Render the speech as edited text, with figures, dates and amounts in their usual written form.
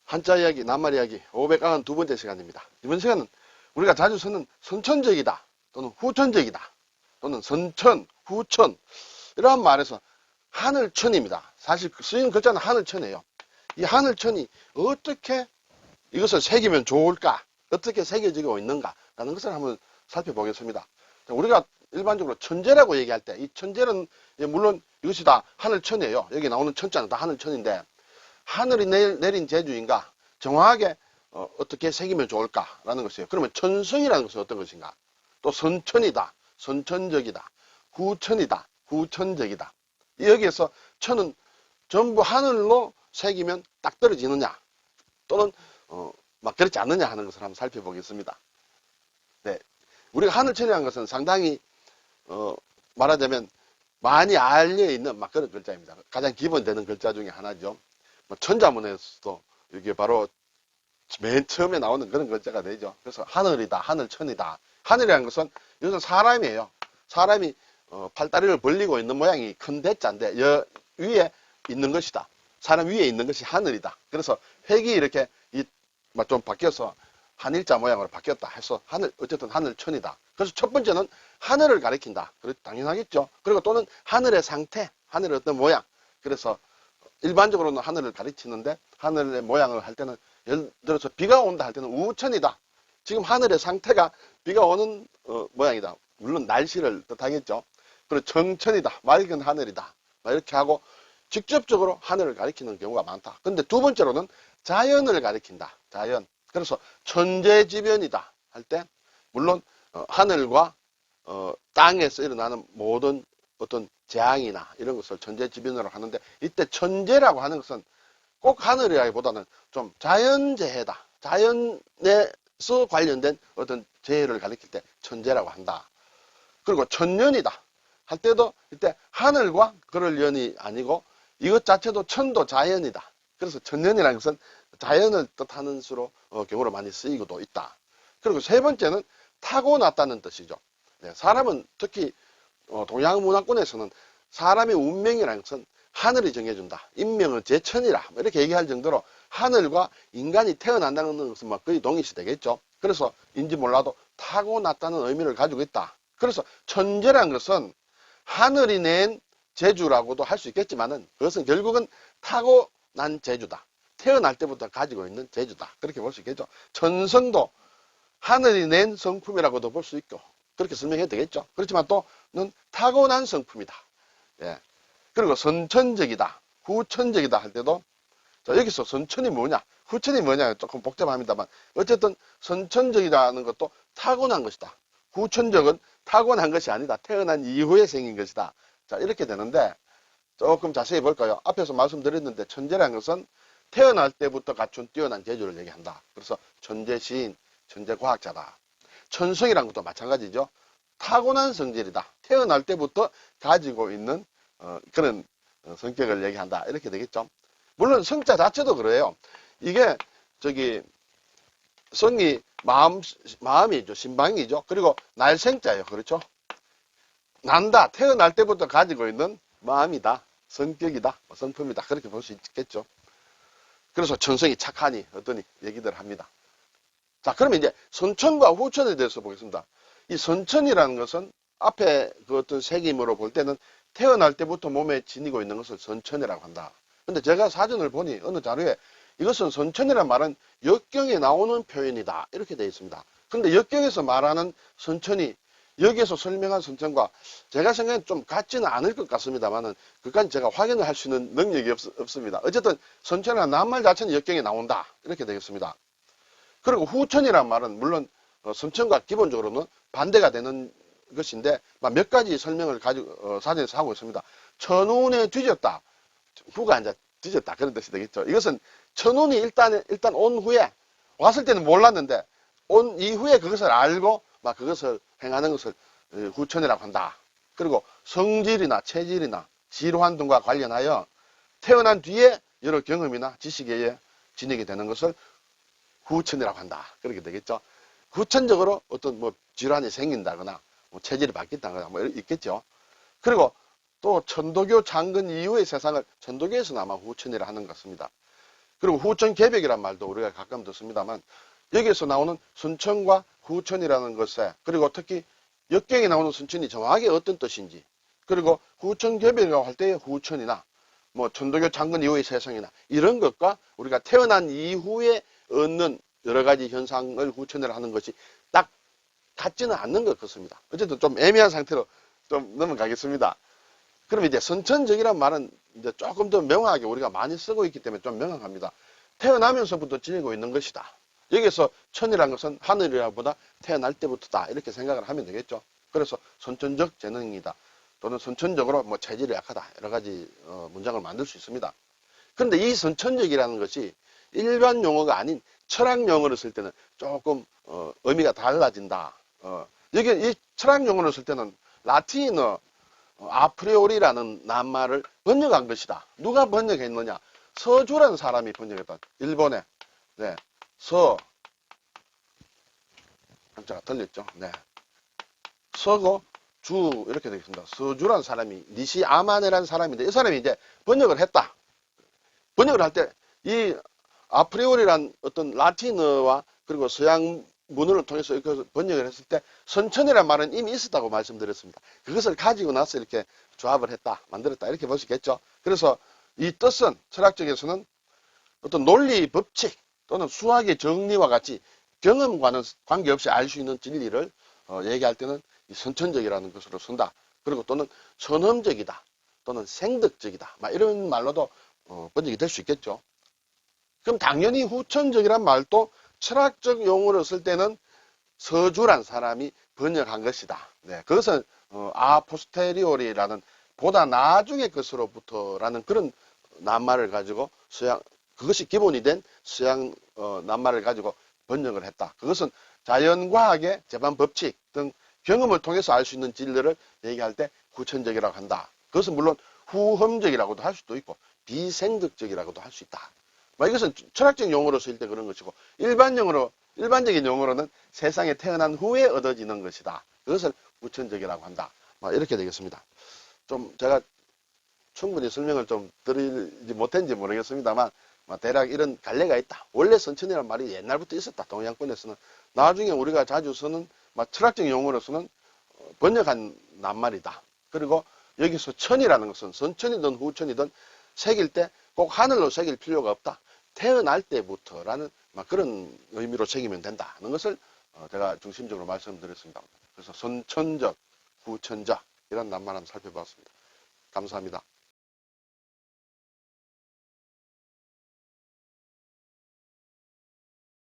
한자 이야기, 낱말 이야기 592번째 시간입니다. 이번 시간은 우리가 자주 쓰는 선천적이다 또는 후천적이다 또는 선천, 후천 이러한 말에서 하늘천입니다. 사실 쓰이는 글자는 하늘천이에요. 이 하늘천이 어떻게 이것을 새기면 좋을까? 어떻게 새겨지고 있는가? 라는 것을 한번 살펴보겠습니다. 우리가 일반적으로 천재라고 얘기할 때 이 천재는 물론 이것이 다 하늘천이에요. 여기 나오는 천자는 다 하늘천인데 하늘이 내린 재주인가? 정확하게 어떻게 새기면 좋을까라는 것이에요. 그러면 천성이라는 것은 어떤 것인가? 또 선천이다, 선천적이다, 후천이다, 후천적이다. 여기에서 천은 전부 하늘로 새기면 딱 떨어지느냐 또는 막 그렇지 않느냐 하는 것을 한번 살펴보겠습니다. 네, 우리가 하늘천이라는 것은 상당히 말하자면 많이 알려있는 막 그런 글자입니다. 가장 기본되는 글자 중에 하나죠. 천자문에서도 이게 바로 맨 처음에 나오는 그런 글자가 되죠. 그래서 하늘이다, 하늘천이다. 하늘이라는 것은 이것은 사람이에요. 사람이 팔다리를 벌리고 있는 모양이 큰 대자인데 위에 있는 것이다. 사람 위에 있는 것이 하늘이다. 그래서 획이 이렇게 좀 바뀌어서 한일자 모양으로 바뀌었다 해서 어쨌든 하늘천이다. 그래서 첫 번째는 하늘을 가리킨다. 당연하겠죠. 그리고 또는 하늘의 상태, 하늘의 어떤 모양. 그래서 일반적으로는 하늘을 가리치는데 하늘의 모양을 할 때는 예를 들어서 비가 온다 할 때는 우천이다. 지금 하늘의 상태가 비가 오는 모양이다. 물론 날씨를 뜻하겠죠. 그리고 정천이다. 맑은 하늘이다. 이렇게 하고 직접적으로 하늘을 가리키는 경우가 많다. 근데 두 번째로는 자연을 가리킨다. 자연. 그래서 천재지변이다 할 때 물론 하늘과 땅에서 일어나는 모든 어떤 재앙이나 이런 것을 천재지변으로 하는데 이때 천재라고 하는 것은 꼭 하늘이라기보다는 좀 자연재해다. 자연에서 관련된 어떤 재해를 가리킬 때 천재라고 한다. 그리고 천년이다 할 때도 이때 하늘과 그럴 연이 아니고 이것 자체도 천도 자연이다. 그래서 천년이라는 것은 자연을 뜻하는 수로 경우로 많이 쓰이고도 있다. 그리고 세 번째는 타고났다는 뜻이죠. 네, 사람은 특히 동양 문화권에서는 사람의 운명이라는 것은 하늘이 정해준다. 인명은 제천이라 이렇게 얘기할 정도로 하늘과 인간이 태어난다는 것은 거의 동일시 되겠죠. 그래서 인지 몰라도 타고났다는 의미를 가지고 있다. 그래서 천재라는 것은 하늘이 낸 재주라고도 할 수 있겠지만은 그것은 결국은 타고난 재주다. 태어날 때부터 가지고 있는 재주다. 그렇게 볼 수 있겠죠. 천성도 하늘이 낸 성품이라고도 볼 수 있고 그렇게 설명해도 되겠죠. 그렇지만 또는 타고난 성품이다. 예. 그리고 선천적이다, 후천적이다 할 때도 자, 여기서 선천이 뭐냐, 후천이 뭐냐 조금 복잡합니다만 어쨌든 선천적이라는 것도 타고난 것이다. 후천적은 타고난 것이 아니다. 태어난 이후에 생긴 것이다. 자, 이렇게 되는데 조금 자세히 볼까요? 앞에서 말씀드렸는데 천재라는 것은 태어날 때부터 갖춘 뛰어난 재주를 얘기한다. 그래서 천재시인, 천재과학자다. 천성이라는 것도 마찬가지죠. 타고난 성질이다. 태어날 때부터 가지고 있는 그런 성격을 얘기한다. 이렇게 되겠죠. 물론 성자 자체도 그래요. 이게 성이 마음이죠. 신방이죠. 그리고 날생자예요. 그렇죠. 난다. 태어날 때부터 가지고 있는 마음이다. 성격이다. 성품이다. 그렇게 볼 수 있겠죠. 그래서 천성이 착하니 어떠니 얘기들 합니다. 자, 그러면 이제 선천과 후천에 대해서 보겠습니다. 이 선천이라는 것은 앞에 그 어떤 색임으로 볼 때는 태어날 때부터 몸에 지니고 있는 것을 선천이라고 한다. 근데 제가 사전을 보니 어느 자료에 이것은 선천이라는 말은 역경에 나오는 표현이다. 이렇게 되어 있습니다. 그런데 역경에서 말하는 선천이 여기에서 설명한 선천과 제가 생각엔 좀 같지는 않을 것 같습니다만은 그까지 제가 확인을 할 수 있는 능력이 없습니다. 어쨌든 선천이라는 낱말 자체는 역경에 나온다. 이렇게 되겠습니다. 그리고 후천이라는 말은 물론 선천과 기본적으로는 반대가 되는 것인데 몇 가지 설명을 가지고 사전에서 하고 있습니다. 천운에 뒤졌다. 후가 이제 뒤졌다. 그런 뜻이 되겠죠. 이것은 천운이 일단 온 후에 왔을 때는 몰랐는데 온 이후에 그것을 알고 막 그것을 행하는 것을 후천이라고 한다. 그리고 성질이나 체질이나 지루한 등과 관련하여 태어난 뒤에 여러 경험이나 지식에 의해 지니게 되는 것을 후천이라고 한다. 그렇게 되겠죠. 후천적으로 어떤 질환이 생긴다거나 체질이 바뀐다거나 있겠죠. 그리고 또 천도교 창건 이후의 세상을 천도교에서는 아마 후천이라 하는 것 같습니다. 그리고 후천개벽이란 말도 우리가 가끔 듣습니다만 여기에서 나오는 선천과 후천이라는 것에 그리고 특히 역경에 나오는 선천이 정확하게 어떤 뜻인지 그리고 후천개벽이라고 할 때의 후천이나 뭐 천도교 창건 이후의 세상이나 이런 것과 우리가 태어난 이후에 얻는 여러 가지 현상을 후천이라 하는 것이 딱 같지는 않는 것 같습니다. 어쨌든 좀 애매한 상태로 좀 넘어가겠습니다. 그럼 이제 선천적이란 말은 이제 조금 더 명확하게 우리가 많이 쓰고 있기 때문에 좀 명확합니다. 태어나면서부터 지니고 있는 것이다. 여기서 천이라는 것은 하늘이라보다 태어날 때부터다. 이렇게 생각을 하면 되겠죠. 그래서 선천적 재능이다. 또는 선천적으로 뭐 체질이 약하다. 여러 가지 문장을 만들 수 있습니다. 그런데 이 선천적이라는 것이 일반 용어가 아닌 철학 용어를 쓸 때는 조금 의미가 달라진다. 여기 이 철학 용어를 쓸 때는 라틴어 아프리오리라는 낱말을 번역한 것이다. 누가 번역했느냐? 서주라는 사람이 번역했다. 일본에 네, 한자가 틀렸죠. 네, 서고 주 이렇게 되겠습니다. 서주라는 사람이 니시아마네라는 사람인데 이 사람이 이제 번역을 했다. 번역을 할 때 이 아프리오리란 어떤 라틴어와 그리고 서양 문헌을 통해서 이렇게 번역을 했을 때 선천이라는 말은 이미 있었다고 말씀드렸습니다. 그것을 가지고 나서 이렇게 조합을 했다, 만들었다 이렇게 볼 수 있겠죠. 그래서 이 뜻은 철학적에서는 어떤 논리 법칙 또는 수학의 정리와 같이 경험과는 관계없이 알 수 있는 진리를 얘기할 때는 이 선천적이라는 것으로 쓴다. 그리고 또는 선험적이다 또는 생득적이다 이런 말로도 번역이 될 수 있겠죠. 그럼 당연히 후천적이란 말도 철학적 용어로 쓸 때는 서주란 사람이 번역한 것이다. 네, 그것은 아포스테리오리라는 보다 나중의 것으로부터라는 그런 낱말을 가지고 서양 그것이 기본이 된 서양 낱말을 가지고 번역을 했다. 그것은 자연과학의 재반 법칙 등 경험을 통해서 알 수 있는 진리를 얘기할 때 후천적이라고 한다. 그것은 물론 후험적이라고도 할 수도 있고 비생득적이라고도 할 수 있다. 이것은 철학적 용어로 쓰일 때 그런 것이고 일반적인 용어로는 세상에 태어난 후에 얻어지는 것이다. 그것을 후천적이라고 한다. 이렇게 되겠습니다. 좀 제가 충분히 설명을 좀 드리지 못했는지 모르겠습니다만 대략 이런 갈래가 있다. 원래 선천이라는 말이 옛날부터 있었다. 동양권에서는. 나중에 우리가 자주 쓰는 철학적 용어로서는 번역한 낱말이다. 그리고 여기서 천이라는 것은 선천이든 후천이든 새길 때 꼭 하늘로 새길 필요가 없다. 태어날 때부터라는 그런 의미로 새기면 된다는 것을 제가 중심적으로 말씀드렸습니다. 그래서 선천적, 후천적 이런 낱말 한번 살펴봤습니다. 감사합니다.